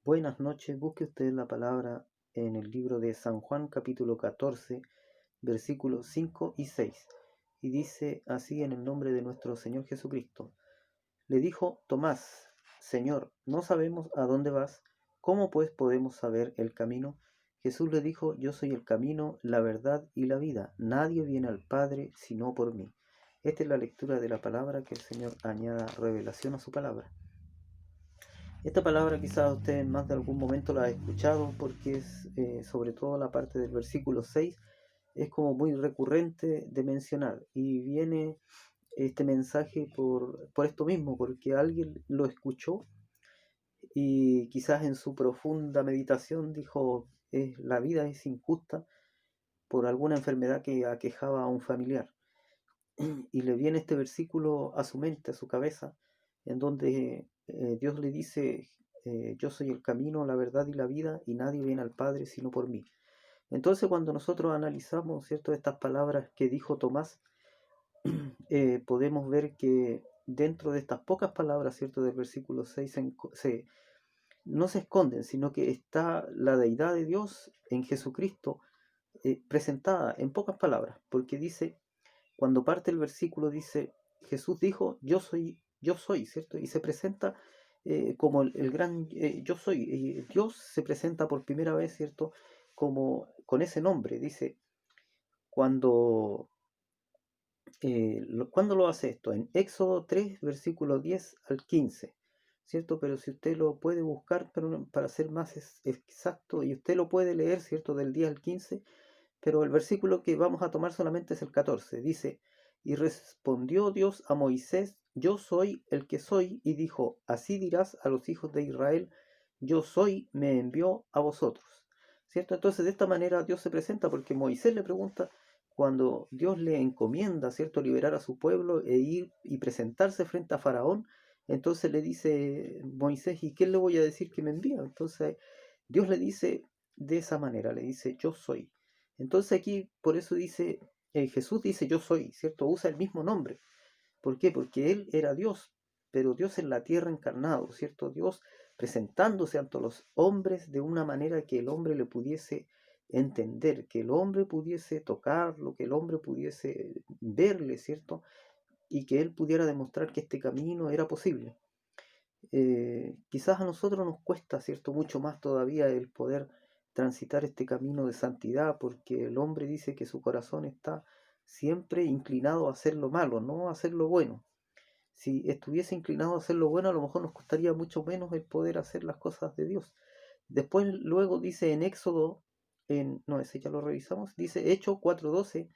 Buenas noches, busque usted la palabra en el libro de San Juan capítulo 14, versículos 5 y 6. Y dice así en el nombre de nuestro Señor Jesucristo. Le dijo Tomás: Señor, no sabemos a dónde vas, ¿cómo pues podemos saber el camino? Jesús le dijo: Yo soy el camino, la verdad y la vida. Nadie viene al Padre sino por mí. Esta es la lectura de la palabra, que el Señor añada revelación a su palabra. Esta palabra quizás usted en más de algún momento la ha escuchado, porque es sobre todo la parte del versículo 6, es como muy recurrente de mencionar, y viene este mensaje por esto mismo, porque alguien lo escuchó y quizás en su profunda meditación dijo: la vida es injusta por alguna enfermedad que aquejaba a un familiar. Y le viene este versículo a su mente, a su cabeza, en donde Dios le dice: yo soy el camino, la verdad y la vida, y nadie viene al Padre sino por mí. Entonces, cuando nosotros analizamos, ¿cierto?, estas palabras que dijo Tomás, podemos ver que dentro de estas pocas palabras, ¿cierto?, del versículo 6 no se esconden, sino que está la deidad de Dios en Jesucristo, presentada en pocas palabras, porque dice, cuando parte el versículo, dice: Jesús dijo: yo soy, ¿cierto? Y se presenta como el gran yo soy. Dios se presenta por primera vez, ¿cierto?, como con ese nombre. Dice, cuando, ¿cuándo lo hace esto? En Éxodo 3, versículo 10 al 15, ¿cierto? Pero si usted lo puede buscar, pero para ser más exacto, y usted lo puede leer, ¿cierto?, del 10 al 15, pero el versículo que vamos a tomar solamente es el 14. Dice: Y respondió Dios a Moisés: Yo soy el que soy. Y dijo: Así dirás a los hijos de Israel: Yo soy, me envió a vosotros. ¿Cierto? Entonces, de esta manera Dios se presenta, porque Moisés le pregunta, cuando Dios le encomienda, ¿cierto?, liberar a su pueblo e ir y presentarse frente a Faraón. Entonces le dice Moisés: ¿y qué le voy a decir que me envía? Entonces Dios le dice de esa manera, le dice: Yo soy. Entonces aquí, por eso dice, Jesús dice: Yo soy, ¿cierto? Usa el mismo nombre. ¿Por qué? Porque Él era Dios, pero Dios en la tierra encarnado, ¿cierto? Dios presentándose ante los hombres de una manera que el hombre le pudiese entender, que el hombre pudiese tocarlo, que el hombre pudiese verle, ¿cierto? Y que Él pudiera demostrar que este camino era posible. Quizás a nosotros nos cuesta, ¿cierto?, mucho más todavía el poder transitar este camino de santidad, porque el hombre dice que su corazón está siempre inclinado a hacer lo malo, no a hacer lo bueno. Si estuviese inclinado a hacer lo bueno, a lo mejor nos costaría mucho menos el poder hacer las cosas de Dios. Después, luego dice en Éxodo, no, ese ya lo revisamos, dice Hechos 4:12: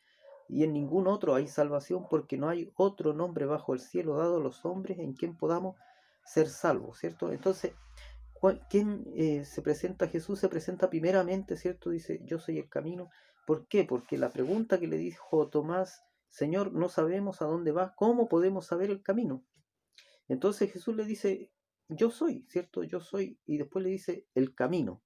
Y en ningún otro hay salvación, porque no hay otro nombre bajo el cielo dado a los hombres en quien podamos ser salvos, ¿cierto? Entonces, ¿quién se presenta? Jesús se presenta primeramente, ¿cierto? Dice: Yo soy el camino. ¿Por qué? Porque la pregunta que le dijo Tomás: Señor, no sabemos a dónde vas, ¿cómo podemos saber el camino? Entonces Jesús le dice: Yo soy, ¿cierto? Yo soy. Y después le dice: el camino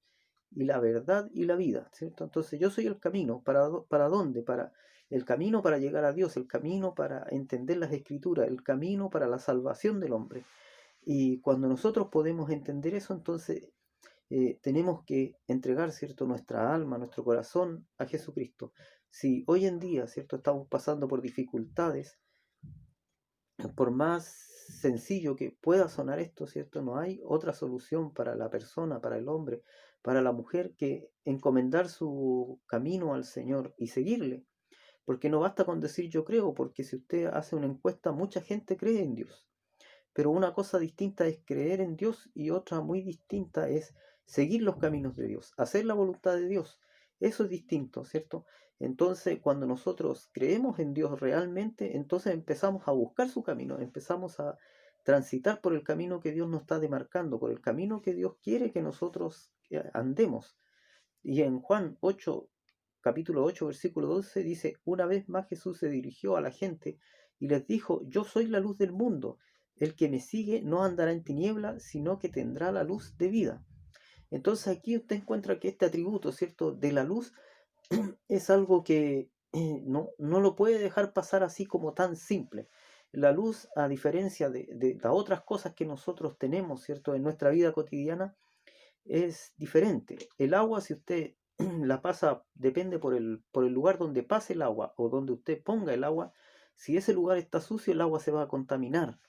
y la verdad y la vida, ¿cierto? Entonces yo soy el camino. ¿Para dónde? Para el camino para llegar a Dios, el camino para entender las Escrituras, el camino para la salvación del hombre. Y cuando nosotros podemos entender eso, entonces tenemos que entregar, ¿cierto?, nuestra alma, nuestro corazón a Jesucristo. Si hoy en día, ¿cierto?, estamos pasando por dificultades, por más sencillo que pueda sonar esto, ¿cierto?, no hay otra solución para la persona, para el hombre, para la mujer, que encomendar su camino al Señor y seguirle. Porque no basta con decir yo creo, porque si usted hace una encuesta, mucha gente cree en Dios. Pero una cosa distinta es creer en Dios, y otra muy distinta es seguir los caminos de Dios, hacer la voluntad de Dios. Eso es distinto, ¿cierto? Entonces, cuando nosotros creemos en Dios realmente, entonces empezamos a buscar su camino, empezamos a transitar por el camino que Dios nos está demarcando, por el camino que Dios quiere que nosotros andemos. Y en Juan 8, capítulo 8, versículo 12 dice: Una vez más Jesús se dirigió a la gente y les dijo: Yo soy la luz del mundo. El que me sigue no andará en tinieblas, sino que tendrá la luz de vida. Entonces aquí usted encuentra que este atributo, ¿cierto?, de la luz es algo que no lo puede dejar pasar así como tan simple. La luz, a diferencia de las otras cosas que nosotros tenemos, ¿cierto?, en nuestra vida cotidiana, es diferente. El agua, si usted la pasa, depende por el lugar donde pase el agua o donde usted ponga el agua. Si ese lugar está sucio, el agua se va a contaminar,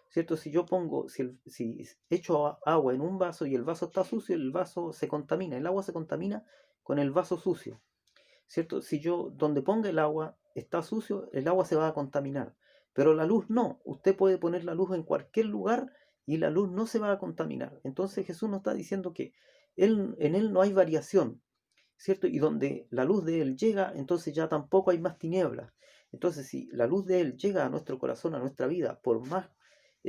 ¿cierto? Si yo pongo, si echo agua en un vaso y el vaso está sucio, el vaso se contamina, el agua se contamina con el vaso sucio, ¿cierto? Si yo donde ponga el agua está sucio, el agua se va a contaminar. Pero la luz no. Usted puede poner la luz en cualquier lugar y la luz no se va a contaminar. Entonces Jesús nos está diciendo que en Él no hay variación, ¿cierto? Y donde la luz de Él llega, entonces ya tampoco hay más tinieblas. Entonces si la luz de Él llega a nuestro corazón, a nuestra vida, por más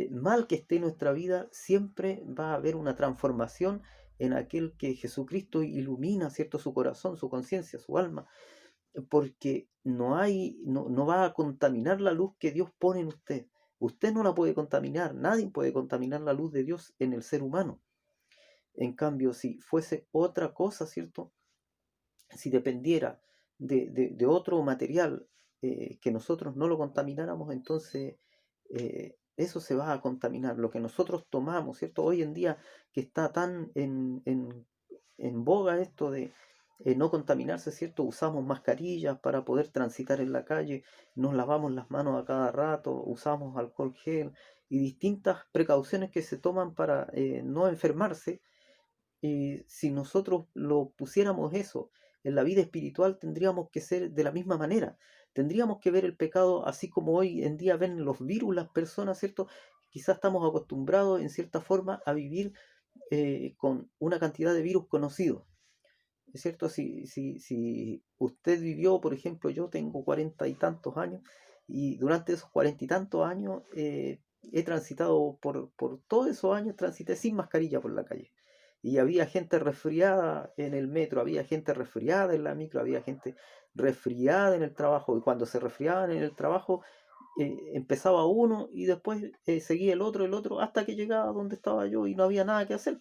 mal que esté nuestra vida, siempre va a haber una transformación en aquel que Jesucristo ilumina, ¿cierto? Su corazón, su conciencia, su alma, porque no va a contaminar la luz que Dios pone en usted. Usted no la puede contaminar, nadie puede contaminar la luz de Dios en el ser humano. En cambio, si fuese otra cosa, ¿cierto? Si dependiera de otro material que nosotros no lo contamináramos, entonces eso se va a contaminar. Lo que nosotros tomamos, ¿cierto? Hoy en día que está tan en boga esto de no contaminarse, ¿cierto? Usamos mascarillas para poder transitar en la calle, nos lavamos las manos a cada rato, usamos alcohol gel y distintas precauciones que se toman para no enfermarse. Si nosotros lo pusiéramos eso en la vida espiritual, tendríamos que ser de la misma manera. Tendríamos que ver el pecado así como hoy en día ven los virus las personas, ¿cierto? Quizás estamos acostumbrados en cierta forma a vivir con una cantidad de virus conocidos. ¿Es cierto? Si usted vivió, por ejemplo, yo tengo 40 y tantos años y durante esos 40 y tantos años he transitado por todos esos años, transité sin mascarilla por la calle. Y había gente resfriada en el metro, había gente resfriada en la micro, había gente resfriada en el trabajo. Y cuando se resfriaban en el trabajo, empezaba uno y después seguía el otro, hasta que llegaba donde estaba yo y no había nada que hacer,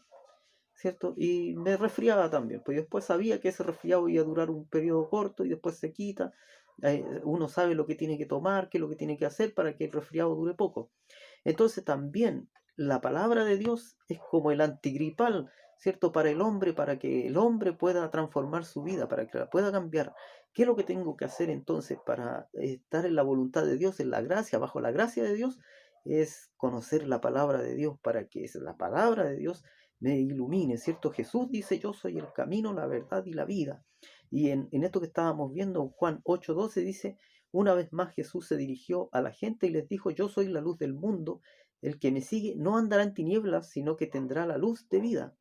¿cierto? Y me resfriaba también, pues después sabía que ese resfriado iba a durar un periodo corto y después se quita. Uno sabe lo que tiene que tomar, qué es lo que tiene que hacer para que el resfriado dure poco. Entonces también la palabra de Dios es como el antigripal, ¿cierto? Para el hombre, para que el hombre pueda transformar su vida, para que la pueda cambiar. ¿Qué es lo que tengo que hacer entonces para estar en la voluntad de Dios, en la gracia, bajo la gracia de Dios? Es conocer la palabra de Dios para que la palabra de Dios me ilumine, ¿cierto? Jesús dice, yo soy el camino, la verdad y la vida. Y en esto que estábamos viendo, Juan 8:12 dice, una vez más Jesús se dirigió a la gente y les dijo, yo soy la luz del mundo, el que me sigue no andará en tinieblas, sino que tendrá la luz de vida.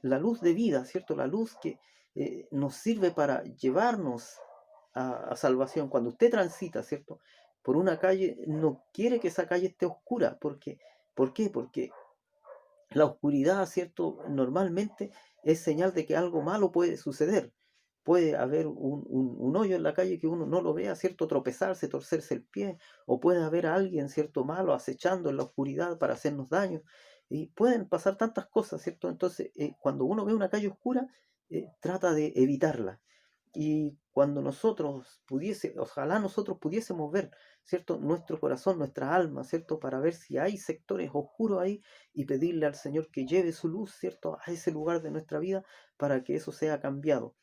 La luz de vida, ¿cierto? La luz que nos sirve para llevarnos a salvación. Cuando usted transita, ¿cierto? Por una calle, no quiere que esa calle esté oscura, porque, ¿por qué? Porque la oscuridad, ¿cierto? Normalmente es señal de que algo malo puede suceder. Puede haber un hoyo en la calle que uno no lo vea, ¿cierto? Tropezarse, torcerse el pie, o puede haber alguien, ¿cierto? Malo acechando en la oscuridad para hacernos daño. Y pueden pasar tantas cosas, ¿cierto? Entonces, cuando uno ve una calle oscura, trata de evitarla. Y cuando ojalá nosotros pudiésemos ver, ¿cierto? Nuestro corazón, nuestra alma, ¿cierto? Para ver si hay sectores oscuros ahí y pedirle al Señor que lleve su luz, ¿cierto? A ese lugar de nuestra vida para que eso sea cambiado.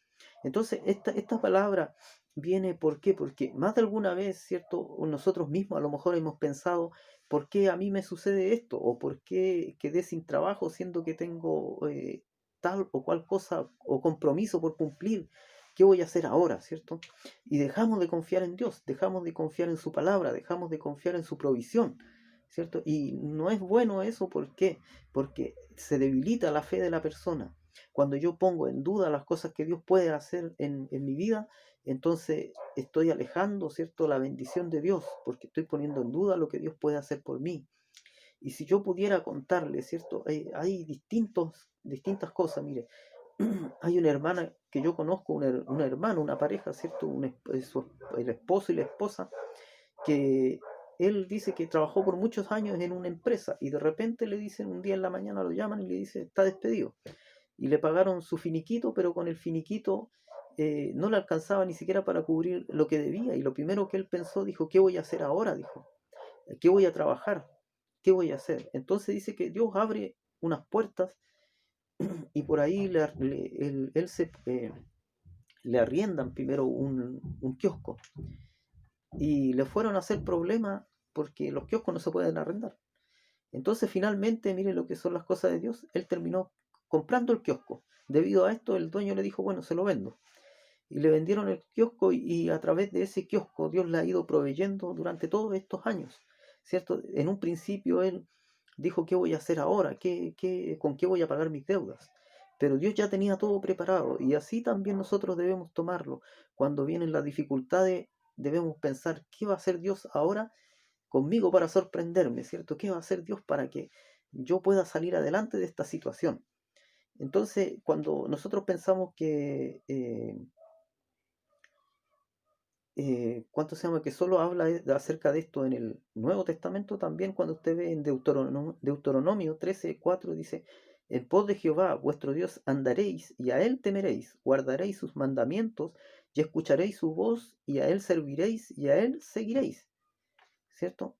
Entonces, esta palabra viene, ¿por qué? Porque más de alguna vez, ¿cierto? Nosotros mismos a lo mejor hemos pensado, ¿por qué a mí me sucede esto? ¿O por qué quedé sin trabajo siendo que tengo tal o cual cosa o compromiso por cumplir? ¿Qué voy a hacer ahora, cierto? Y dejamos de confiar en Dios, dejamos de confiar en su palabra, dejamos de confiar en su provisión, ¿cierto? Y no es bueno eso, ¿por qué? Porque se debilita la fe de la persona. Cuando yo pongo en duda las cosas que Dios puede hacer en mi vida, entonces estoy alejando, ¿cierto?, la bendición de Dios, porque estoy poniendo en duda lo que Dios puede hacer por mí. Y si yo pudiera contarle, ¿cierto? Hay distintas cosas, mire. Hay una hermana que yo conozco, una hermana, una pareja, ¿cierto? El esposo y la esposa, que él dice que trabajó por muchos años en una empresa y de repente le dicen un día en la mañana, lo llaman y le dicen, está despedido. Y le pagaron su finiquito, pero con el finiquito no le alcanzaba ni siquiera para cubrir lo que debía. Y lo primero que él pensó, dijo, ¿qué voy a hacer ahora? Dijo, ¿qué voy a trabajar? ¿Qué voy a hacer? Entonces dice que Dios abre unas puertas y por ahí le arriendan primero un kiosco y le fueron a hacer problemas porque los kioscos no se pueden arrendar. Entonces finalmente, mire lo que son las cosas de Dios, él terminó comprando el kiosco. Debido a esto, el dueño le dijo, bueno, se lo vendo. Y le vendieron el kiosco y a través de ese kiosco Dios le ha ido proveyendo durante todos estos años, ¿cierto? En un principio él dijo, ¿qué voy a hacer ahora? ¿Con qué voy a pagar mis deudas? Pero Dios ya tenía todo preparado y así también nosotros debemos tomarlo. Cuando vienen las dificultades, debemos pensar, ¿qué va a hacer Dios ahora conmigo para sorprenderme, ¿cierto? ¿Qué va a hacer Dios para que yo pueda salir adelante de esta situación? Entonces, cuando nosotros pensamos que ¿cuánto se llama? Que solo habla acerca de esto en el Nuevo Testamento, también cuando usted ve en Deuteronomio 13:4 dice, en pos de Jehová vuestro Dios andaréis y a él temeréis, guardaréis sus mandamientos y escucharéis su voz y a él serviréis y a él seguiréis, ¿cierto?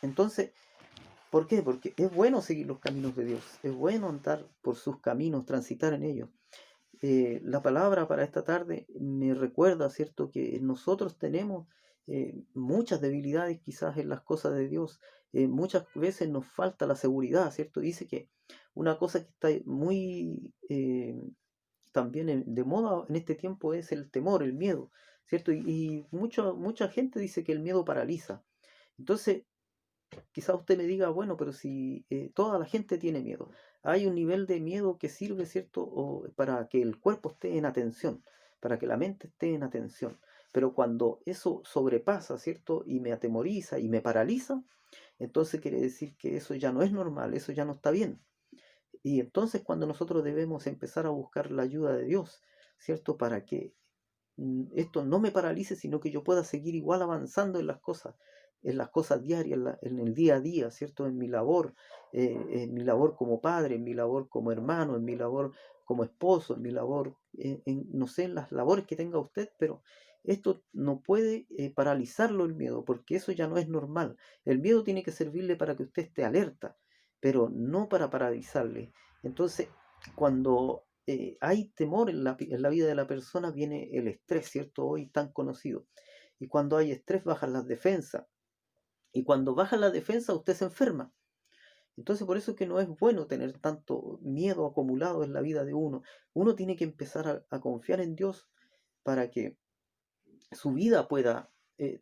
Entonces, ¿por qué? Porque es bueno seguir los caminos de Dios, es bueno andar por sus caminos, transitar en ellos. La palabra para esta tarde me recuerda, ¿cierto?, que nosotros tenemos muchas debilidades quizás en las cosas de Dios. Muchas veces nos falta la seguridad, ¿cierto? Dice que una cosa que está muy también de moda en este tiempo es el temor, el miedo, ¿cierto? Y mucha gente dice que el miedo paraliza. Entonces, quizás usted me diga, bueno, pero si toda la gente tiene miedo, hay un nivel de miedo que sirve, ¿cierto? Para que el cuerpo esté en atención, para que la mente esté en atención. Pero cuando eso sobrepasa, ¿cierto? Y me atemoriza y me paraliza, entonces quiere decir que eso ya no es normal, eso ya no está bien. Y entonces cuando nosotros debemos empezar a buscar la ayuda de Dios, ¿cierto? Para que esto no me paralice, sino que yo pueda seguir igual avanzando en las cosas diarias, en el día a día, ¿cierto? En mi labor como padre, en mi labor como hermano, en mi labor como esposo, en mi labor, no sé, en las labores que tenga usted, pero esto no puede paralizarlo el miedo, porque eso ya no es normal. El miedo tiene que servirle para que usted esté alerta, pero no para paralizarle. Entonces, cuando hay temor en la vida de la persona, viene el estrés, ¿cierto? Hoy tan conocido. Y cuando hay estrés, bajan las defensas. Y cuando baja la defensa, usted se enferma. Entonces, por eso es que no es bueno tener tanto miedo acumulado en la vida de uno. Uno tiene que empezar a confiar en Dios para que su vida pueda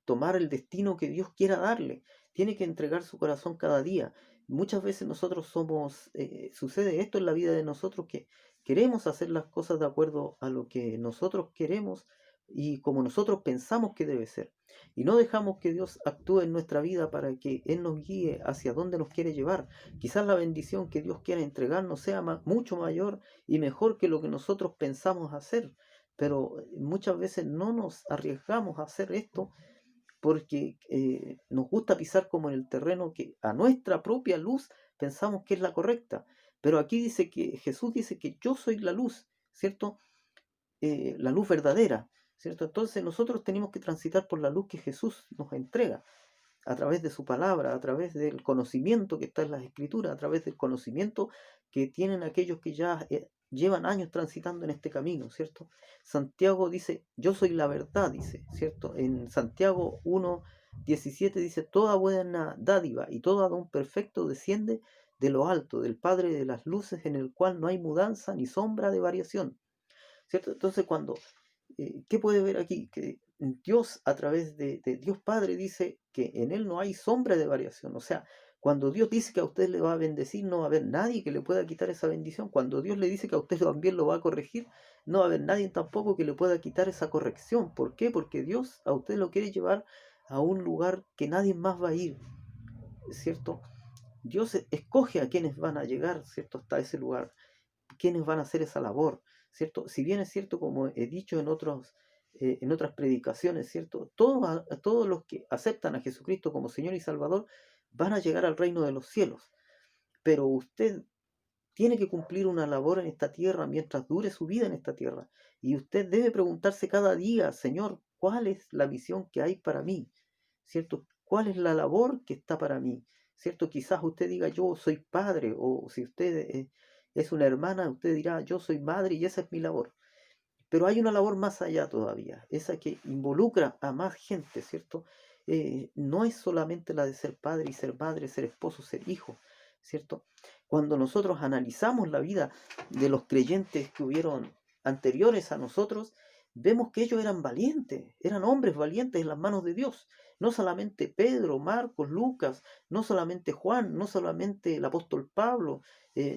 tomar el destino que Dios quiera darle. Tiene que entregar su corazón cada día. Muchas veces nosotros sucede esto en la vida de nosotros que queremos hacer las cosas de acuerdo a lo que nosotros queremos y como nosotros pensamos que debe ser. Y no dejamos que Dios actúe en nuestra vida para que Él nos guíe hacia donde nos quiere llevar. Quizás la bendición que Dios quiere entregarnos sea mucho mayor y mejor que lo que nosotros pensamos hacer, pero muchas veces no nos arriesgamos a hacer esto porque nos gusta pisar como en el terreno que a nuestra propia luz pensamos que es la correcta. Pero aquí dice que Jesús dice que yo soy la luz, ¿cierto? La luz verdadera, ¿cierto? Entonces nosotros tenemos que transitar por la luz que Jesús nos entrega a través de su palabra, a través del conocimiento que está en las escrituras, a través del conocimiento que tienen aquellos que ya llevan años transitando en este camino, ¿cierto? Santiago dice, yo soy la verdad, dice, ¿cierto? En Santiago 1:17 dice, toda buena dádiva y todo don perfecto desciende de lo alto, del Padre de las luces, en el cual no hay mudanza ni sombra de variación, ¿cierto? Entonces ¿qué puede ver aquí? Que Dios a través de Dios Padre dice que en Él no hay sombra de variación. O sea, cuando Dios dice que a usted le va a bendecir, no va a haber nadie que le pueda quitar esa bendición. Cuando Dios le dice que a usted también lo va a corregir, no va a haber nadie tampoco que le pueda quitar esa corrección. ¿Por qué? Porque Dios a usted lo quiere llevar a un lugar que nadie más va a ir, ¿cierto? Dios escoge a quienes van a llegar, ¿cierto? Hasta ese lugar, quienes van a hacer esa labor, ¿cierto? Si bien es cierto, como he dicho en otras predicaciones, ¿cierto? Todos los que aceptan a Jesucristo como Señor y Salvador van a llegar al reino de los cielos, pero usted tiene que cumplir una labor en esta tierra mientras dure su vida en esta tierra, y usted debe preguntarse cada día, Señor, ¿cuál es la misión que hay para mí? ¿Cierto? ¿Cuál es la labor que está para mí? ¿Cierto? Quizás usted diga, yo soy padre, o si usted es una hermana, usted dirá, yo soy madre y esa es mi labor. Pero hay una labor más allá todavía, esa que involucra a más gente, ¿cierto? No es solamente la de ser padre y ser madre, ser esposo, ser hijo, ¿cierto? Cuando nosotros analizamos la vida de los creyentes que hubieron anteriores a nosotros, vemos que ellos eran valientes, eran hombres valientes en las manos de Dios. No solamente Pedro, Marcos, Lucas, no solamente Juan, no solamente el apóstol Pablo,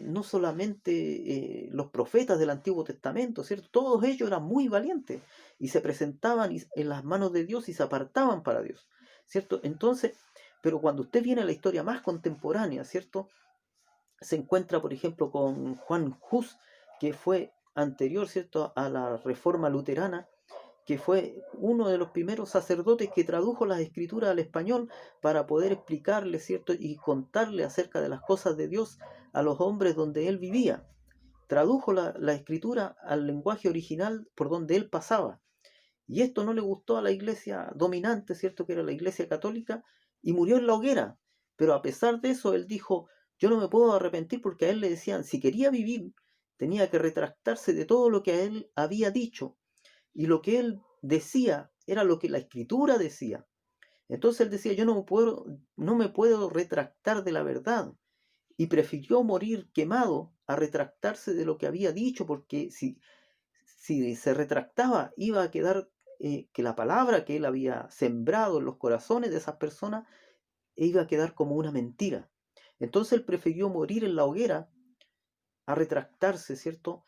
no solamente los profetas del Antiguo Testamento, ¿cierto? Todos ellos eran muy valientes y se presentaban en las manos de Dios y se apartaban para Dios, ¿cierto? Entonces, pero cuando usted viene a la historia más contemporánea, ¿cierto? Se encuentra, por ejemplo, con Juan Hus, que fue anterior, ¿cierto?, a la Reforma Luterana, que fue uno de los primeros sacerdotes que tradujo las escrituras al español para poder explicarle, ¿cierto?, y contarle acerca de las cosas de Dios a los hombres donde él vivía. Tradujo la escritura al lenguaje original por donde él pasaba. Y esto no le gustó a la iglesia dominante, ¿cierto?, que era la iglesia católica, y murió en la hoguera. Pero a pesar de eso, él dijo, yo no me puedo arrepentir, porque a él le decían, si quería vivir, tenía que retractarse de todo lo que a él había dicho. Y lo que él decía era lo que la escritura decía. Entonces él decía, yo no me puedo retractar de la verdad. Y prefirió morir quemado a retractarse de lo que había dicho, porque si se retractaba, iba a quedar que la palabra que él había sembrado en los corazones de esas personas iba a quedar como una mentira. Entonces él prefirió morir en la hoguera a retractarse, ¿cierto?,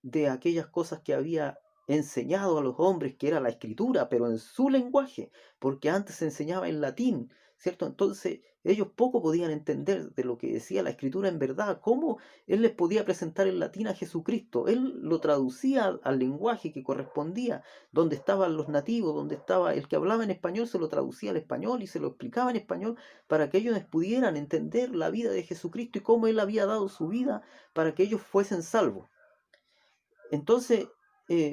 de aquellas cosas que había enseñado a los hombres, que era la escritura, pero en su lenguaje, porque antes se enseñaba en latín, ¿cierto? Entonces ellos poco podían entender de lo que decía la escritura en verdad, cómo él les podía presentar en latín a Jesucristo. Él lo traducía al lenguaje que correspondía, donde estaban los nativos, donde estaba el que hablaba en español, se lo traducía al español y se lo explicaba en español para que ellos pudieran entender la vida de Jesucristo y cómo él había dado su vida para que ellos fuesen salvos. Entonces,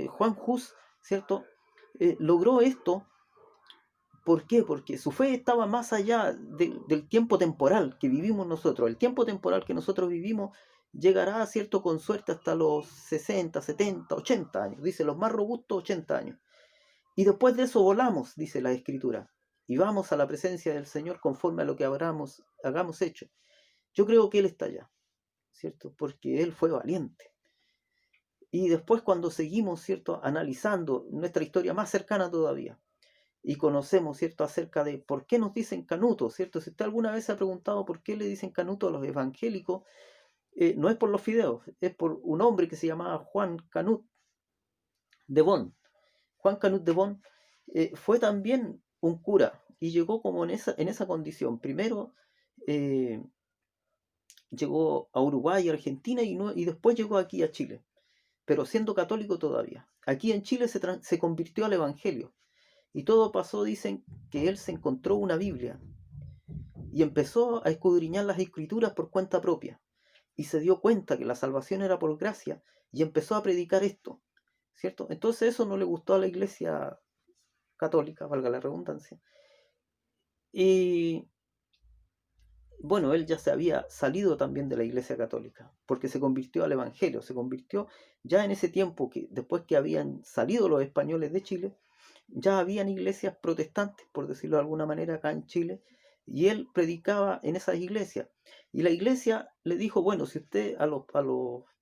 Juan Hus, ¿cierto?, logró esto. ¿Por qué? Porque su fe estaba más allá del tiempo temporal que vivimos nosotros. El tiempo temporal que nosotros vivimos llegará, ¿cierto?, con suerte hasta los 60, 70, 80 años. Dice, los más robustos, 80 años. Y después de eso volamos, dice la Escritura, y vamos a la presencia del Señor conforme a lo que hagamos hecho. Yo creo que Él está allá, ¿cierto?, porque Él fue valiente. Y después, cuando seguimos, ¿cierto?, analizando nuestra historia más cercana todavía, y conocemos, ¿cierto?, acerca de por qué nos dicen Canuto, ¿cierto? Si usted alguna vez se ha preguntado por qué le dicen Canuto a los evangélicos, no es por los fideos, es por un hombre que se llamaba Juan Canut de Bonn. Juan Canut de Bonn fue también un cura y llegó como en esa condición. Primero llegó a Uruguay, Argentina y después llegó aquí a Chile, pero siendo católico todavía. Aquí en Chile se convirtió al evangelio. Y todo pasó, dicen, que él se encontró una Biblia y empezó a escudriñar las escrituras por cuenta propia. Y se dio cuenta que la salvación era por gracia y empezó a predicar esto, ¿cierto? Entonces eso no le gustó a la iglesia católica, valga la redundancia. Y bueno, él ya se había salido también de la iglesia católica, porque se convirtió al evangelio, se convirtió ya en ese tiempo, que después que habían salido los españoles de Chile, ya habían iglesias protestantes, por decirlo de alguna manera, acá en Chile, y él predicaba en esas iglesias. Y la iglesia le dijo, bueno, si usted, a los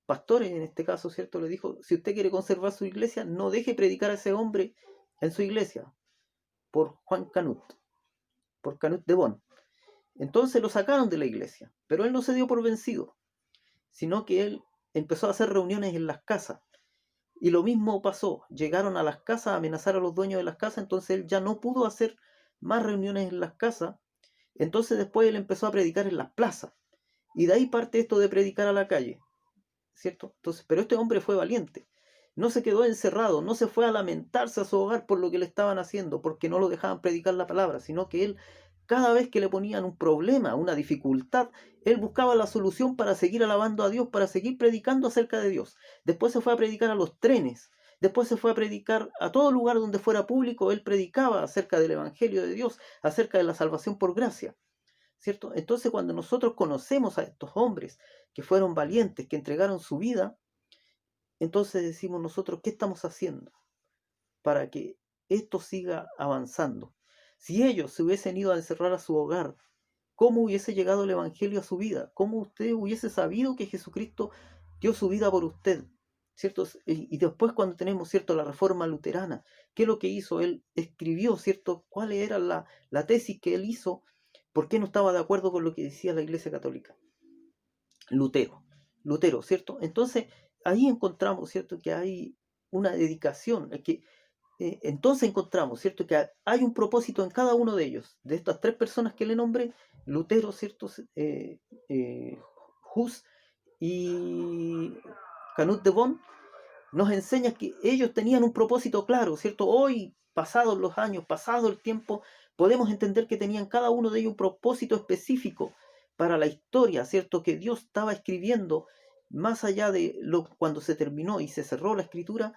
pastores en este caso, ¿cierto?, le dijo, si usted quiere conservar su iglesia, no deje predicar a ese hombre en su iglesia, por Juan Canut, por Canut de Bonn. Entonces lo sacaron de la iglesia, pero él no se dio por vencido, sino que él empezó a hacer reuniones en las casas. Y lo mismo pasó, llegaron a las casas a amenazar a los dueños de las casas, entonces él ya no pudo hacer más reuniones en las casas, entonces después él empezó a predicar en las plazas, y de ahí parte esto de predicar a la calle, ¿cierto? Entonces, pero este hombre fue valiente, no se quedó encerrado, no se fue a lamentarse a su hogar por lo que le estaban haciendo, porque no lo dejaban predicar la palabra, sino que él, cada vez que le ponían un problema, una dificultad, él buscaba la solución para seguir alabando a Dios, para seguir predicando acerca de Dios. Después se fue a predicar a los trenes, después se fue a predicar a todo lugar donde fuera público, él predicaba acerca del Evangelio de Dios, acerca de la salvación por gracia, ¿cierto? Entonces cuando nosotros conocemos a estos hombres que fueron valientes, que entregaron su vida, entonces decimos nosotros, ¿qué estamos haciendo para que esto siga avanzando? Si ellos se hubiesen ido a encerrar a su hogar, ¿cómo hubiese llegado el Evangelio a su vida? ¿Cómo usted hubiese sabido que Jesucristo dio su vida por usted? ¿Cierto? Y después cuando tenemos, ¿cierto?, la reforma luterana, ¿qué es lo que hizo? Él escribió, ¿cierto?, cuál era la tesis que él hizo, por qué no estaba de acuerdo con lo que decía la Iglesia Católica. Lutero, ¿cierto? Entonces, ahí encontramos, ¿cierto?, que hay una dedicación, entonces encontramos, ¿cierto?, que hay un propósito en cada uno de ellos. De estas tres personas que le nombré, Lutero, ¿cierto?, Hus y Canut de Bonn, nos enseña que ellos tenían un propósito claro, ¿cierto? Hoy, pasados los años, pasado el tiempo, podemos entender que tenían cada uno de ellos un propósito específico para la historia, ¿cierto? Que Dios estaba escribiendo más allá de cuando se terminó y se cerró la escritura.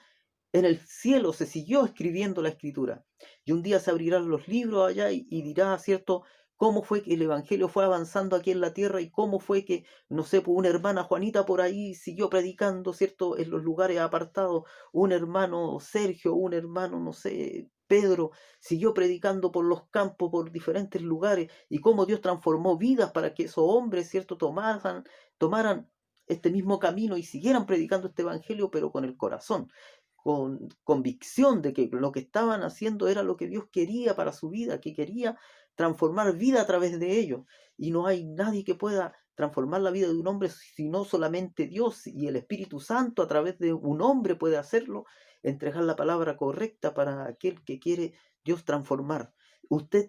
En el cielo se siguió escribiendo la escritura. Y un día se abrirán los libros allá y dirá, ¿cierto?, cómo fue que el Evangelio fue avanzando aquí en la tierra y cómo fue que, no sé, pues una hermana Juanita por ahí siguió predicando, ¿cierto?, en los lugares apartados. Un hermano Sergio, un hermano, no sé, Pedro, siguió predicando por los campos, por diferentes lugares, y cómo Dios transformó vidas para que esos hombres, ¿cierto?, tomaran este mismo camino y siguieran predicando este Evangelio, pero con el corazón, con convicción de que lo que estaban haciendo era lo que Dios quería para su vida, que quería transformar vida a través de ellos. Y no hay nadie que pueda transformar la vida de un hombre sino solamente Dios, y el Espíritu Santo a través de un hombre puede hacerlo, entregar la palabra correcta para aquel que quiere Dios transformar.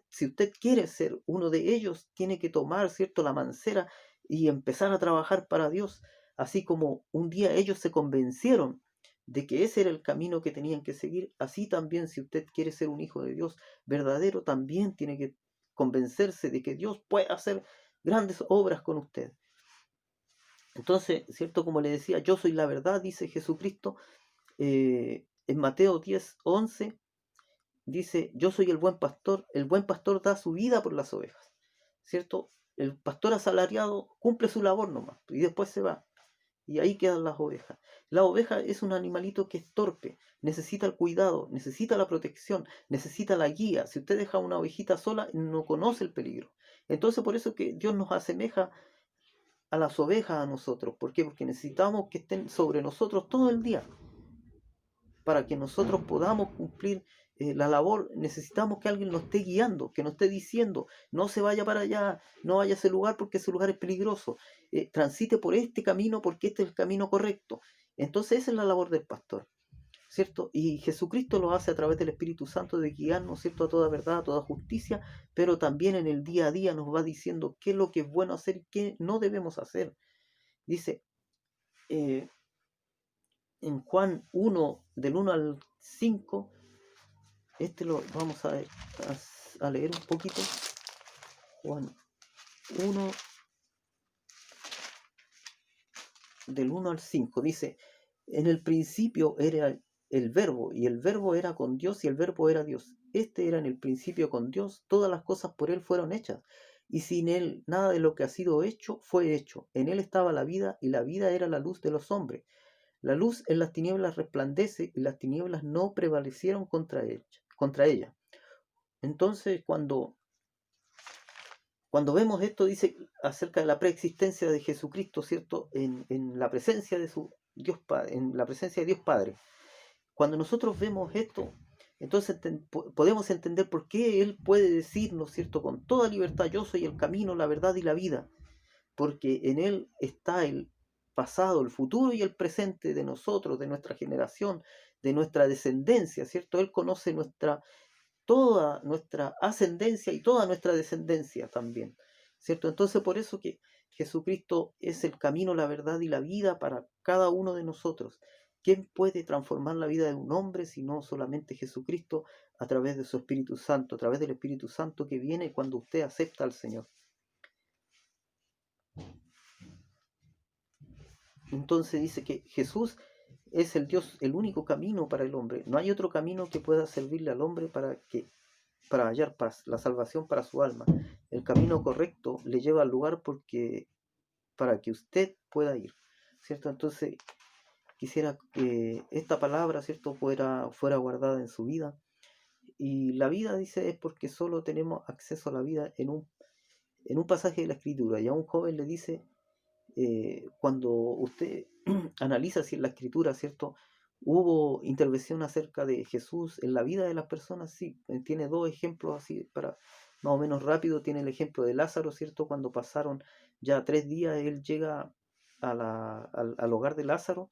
Si usted quiere ser uno de ellos, tiene que tomar, ¿cierto?, la mancera y empezar a trabajar para Dios, así como un día ellos se convencieron de que ese era el camino que tenían que seguir. Así también, si usted quiere ser un hijo de Dios verdadero, también tiene que convencerse de que Dios puede hacer grandes obras con usted. Entonces, ¿cierto? Como le decía, yo soy la verdad, dice Jesucristo. En Mateo 10:11 dice, yo soy el buen pastor da su vida por las ovejas, ¿cierto? El pastor asalariado cumple su labor nomás y después se va. Y ahí quedan las ovejas. La oveja es un animalito que es torpe, necesita el cuidado, necesita la protección, necesita la guía. Si usted deja una ovejita sola, no conoce el peligro. Entonces por eso que Dios nos asemeja a las ovejas a nosotros. ¿Por qué? Porque necesitamos que estén sobre nosotros todo el día. Para que nosotros podamos cumplir la labor, necesitamos que alguien nos esté guiando, que nos esté diciendo, no se vaya para allá, no vaya a ese lugar porque ese lugar es peligroso, transite por este camino porque este es el camino correcto. Entonces esa es la labor del pastor, ¿cierto? Y Jesucristo lo hace a través del Espíritu Santo de guiarnos, ¿cierto?, a toda verdad, a toda justicia, pero también en el día a día nos va diciendo qué es lo que es bueno hacer y qué no debemos hacer. Dice, en Juan 1, del 1 al 5, lo vamos a leer un poquito. Juan 1, del 1 al 5, dice, en el principio era el verbo, y el verbo era con Dios, y el verbo era Dios. Este era en el principio con Dios, todas las cosas por él fueron hechas, y sin él nada de lo que ha sido hecho fue hecho. En él estaba la vida, y la vida era la luz de los hombres. La luz en las tinieblas resplandece, y las tinieblas no prevalecieron contra ella. Entonces, cuando vemos esto, dice acerca de la preexistencia de Jesucristo, ¿cierto?, en la presencia de su Dios Padre, en la presencia de Dios Padre. Cuando nosotros vemos esto, entonces podemos entender por qué Él puede decirnos, ¿cierto?, con toda libertad, yo soy el camino, la verdad y la vida, porque en Él está el pasado, el futuro y el presente de nosotros, de nuestra generación, de nuestra descendencia, ¿cierto? Él conoce toda nuestra ascendencia y toda nuestra descendencia también, ¿cierto? Entonces por eso que Jesucristo es el camino, la verdad y la vida para cada uno de nosotros. ¿Quién puede transformar la vida de un hombre si no solamente Jesucristo a través de su Espíritu Santo, a través del Espíritu Santo que viene cuando usted acepta al Señor? Entonces dice que Jesús es el Dios, el único camino para el hombre. No hay otro camino que pueda servirle al hombre para que para hallar paz, la salvación para su alma. El camino correcto le lleva al lugar para que usted pueda ir, ¿cierto? Entonces, quisiera que esta palabra, ¿cierto?, fuera guardada en su vida. Y la vida, dice, es porque solo tenemos acceso a la vida en un pasaje de la Escritura. Y a un joven le dice, cuando usted analiza si en la Escritura, ¿cierto?, hubo intervención acerca de Jesús en la vida de las personas, sí. Tiene dos ejemplos así, para más o menos rápido. Tiene el ejemplo de Lázaro, ¿cierto? Cuando pasaron ya 3 días, él llega al hogar de Lázaro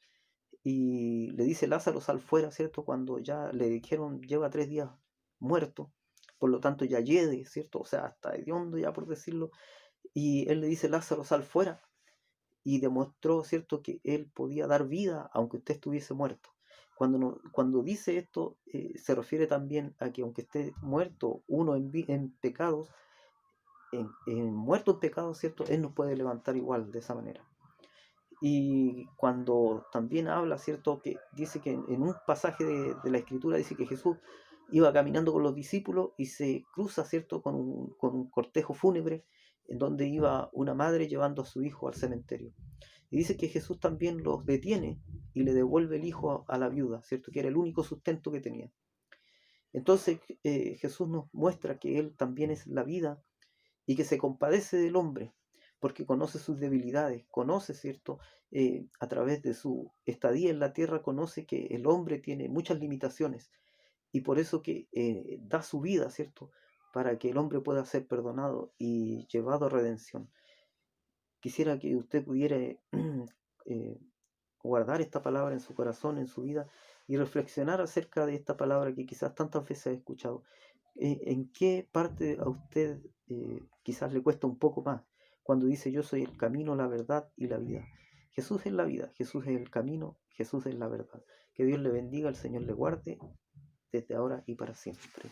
y le dice: Lázaro, sal fuera, ¿cierto? Cuando ya le dijeron, lleva 3 días muerto, por lo tanto ya hiede, ¿cierto? O sea, hasta hediondo ya, por decirlo. Y él le dice: Lázaro, sal fuera. Y demostró, ¿cierto?, que él podía dar vida aunque usted estuviese muerto. Cuando dice esto, se refiere también a que aunque esté muerto uno en pecados, muerto en pecados, ¿cierto?, él nos puede levantar igual de esa manera. Y cuando también habla, ¿cierto?, que dice que en un pasaje de la Escritura dice que Jesús iba caminando con los discípulos y se cruza, ¿cierto?, con un cortejo fúnebre en donde iba una madre llevando a su hijo al cementerio. Y dice que Jesús también los detiene y le devuelve el hijo a la viuda, ¿cierto?, que era el único sustento que tenía. Entonces, Jesús nos muestra que Él también es la vida y que se compadece del hombre, porque conoce sus debilidades, conoce, ¿cierto? A través de su estadía en la tierra, conoce que el hombre tiene muchas limitaciones y por eso que da su vida, ¿cierto?, para que el hombre pueda ser perdonado y llevado a redención. Quisiera que usted pudiera eh, guardar esta palabra en su corazón, en su vida, y reflexionar acerca de esta palabra que quizás tantas veces ha escuchado. ¿En qué parte a usted quizás le cuesta un poco más cuando dice: yo soy el camino, la verdad y la vida? Jesús es la vida, Jesús es el camino, Jesús es la verdad. Que Dios le bendiga, el Señor le guarde desde ahora y para siempre.